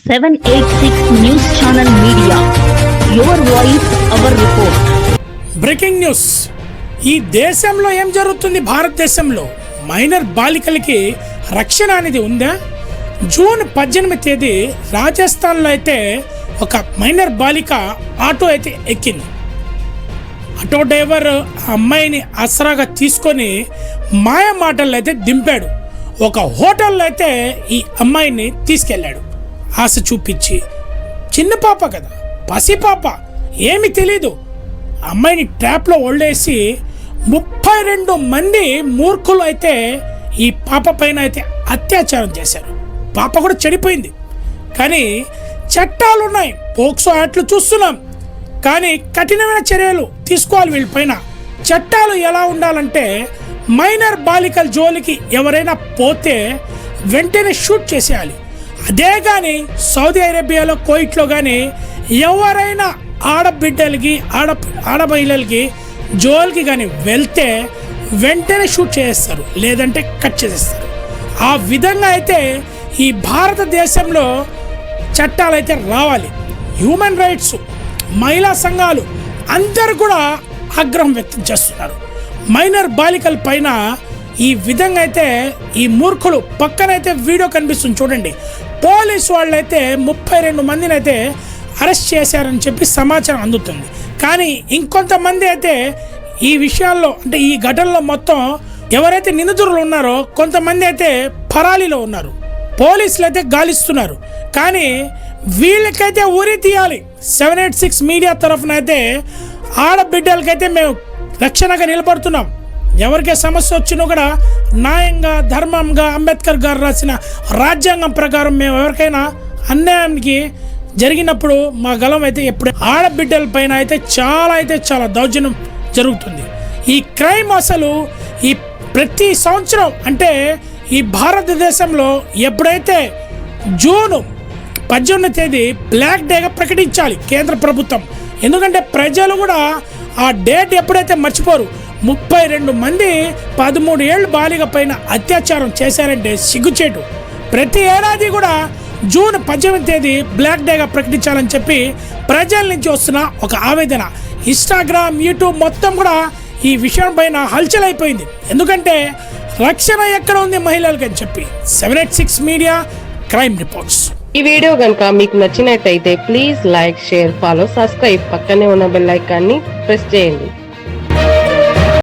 786 news channel media, your voice our report. Breaking news. ఈ దేశంలో ఏం జరుగుతుంది? భారతదేశంలో మైనర్ బాలికలకి రక్షణ అనేది ఉందా? జూన్ 18 తేదీ రాజస్థాన్లో అయితే ఒక మైనర్ బాలిక ఆటో అయితే ఎక్కింది. ఆటో డ్రైవర్ ఆ అమ్మాయిని ఆసరాగా తీసుకొని మాయ మాటల్లో అయితే దింపాడు. ఒక హోటల్లో అయితే ఈ అమ్మాయిని తీసుకెళ్ళాడు ఆశ చూపించి. చిన్న పాప కదా, పసిపాప, ఏమి తెలీదు. అమ్మాయిని ట్రాప్లో వదిలేసి 32 మంది మూర్ఖులు అయితే ఈ పాప పైన అయితే అత్యాచారం చేశారు. పాప కూడా చెడిపోయింది. కానీ చట్టాలు ఉన్నాయి, పోక్సో యాక్ట్లు చూస్తున్నాం. కానీ కఠినమైన చర్యలు తీసుకోవాలి వీళ్ళపైన. చట్టాలు ఎలా ఉండాలంటే మైనర్ బాలికల జోలికి ఎవరైనా పోతే వెంటనే షూట్ చేసేయాలి. అదే కానీ సౌదీ అరేబియాలో కోయిట్లో కానీ ఎవరైనా ఆడబిడ్డలకి ఆడమహిళలకి జోలికి కానీ వెళ్తే వెంటనే షూట్ చేస్తారు, లేదంటే కట్ చేసేస్తారు. ఆ విధంగా అయితే ఈ భారతదేశంలో చట్టాలు అయితే రావాలి. హ్యూమన్ రైట్స్, మహిళా సంఘాలు అందరూ కూడా ఆగ్రహం వ్యక్తం చేస్తున్నారు. మైనర్ బాలికల పైన ఈ విధంగా అయితే ఈ మూర్ఖులు పక్కనైతే వీడియో కనిపిస్తుంది చూడండి. పోలీసు వాళ్ళైతే 32 మందిని అయితే అరెస్ట్ చేశారని చెప్పి సమాచారం అందుతుంది. కానీ ఇంకొంతమంది అయితే ఈ విషయాల్లో అంటే ఈ ఘటనలో మొత్తం ఎవరైతే నిందితులు ఉన్నారో కొంతమంది అయితే పరాలీలో ఉన్నారు. పోలీసులు అయితే గాలిస్తున్నారు. కానీ వీళ్ళకైతే ఉరి తీయాలి. 786 మీడియా తరఫున అయితే ఆడబిడ్డలకైతే మేము రక్షణగా నిలబడుతున్నాం. ఎవరికే సమస్య వచ్చినా కూడా న్యాయంగా, ధర్మంగా, అంబేద్కర్ గారు రాసిన రాజ్యాంగం ప్రకారం మేము ఎవరికైనా అన్యాయానికి జరిగినప్పుడు మా గలం అయితే ఎప్పుడు ఆడబిడ్డల పైన అయితే చాలా దౌర్జన్యం జరుగుతుంది. ఈ క్రైమ్ అసలు ఈ ప్రతి సంవత్సరం అంటే ఈ భారతదేశంలో ఎప్పుడైతే జూన్ 18 తేదీ బ్లాక్ డేగా ప్రకటించాలి కేంద్ర ప్రభుత్వం. ఎందుకంటే ప్రజలు కూడా ఆ డేట్ ఎప్పుడైతే మర్చిపోరు. 32 మంది 13 ఏళ్ళ బాలిక పైన అత్యాచారం చేశారంటే సిగ్గుచేటు. ప్రతి ఏడాది కూడా జూన్ 18 తేదీ బ్లాక్ డేగా ప్రకటించాలని చెప్పి ప్రజల నుంచి వస్తున్న ఒక ఆవేదన. ఇన్స్టాగ్రామ్, యూట్యూబ్ మొత్తం కూడా ఈ విషయం పైన హల్చల్ అయిపోయింది. ఎందుకంటే రక్షణ ఎక్కడ ఉంది మహిళలకి అని చెప్పి. 786 మీడియా క్రైమ్ రిపోర్ట్స్. ఈ వీడియో కనుక మీకు నచ్చినట్టయితే please like, share, follow, subscribe. పక్కనే ఉన్న బెల్ ఐకాన్ని ప్రెస్ చేయండి.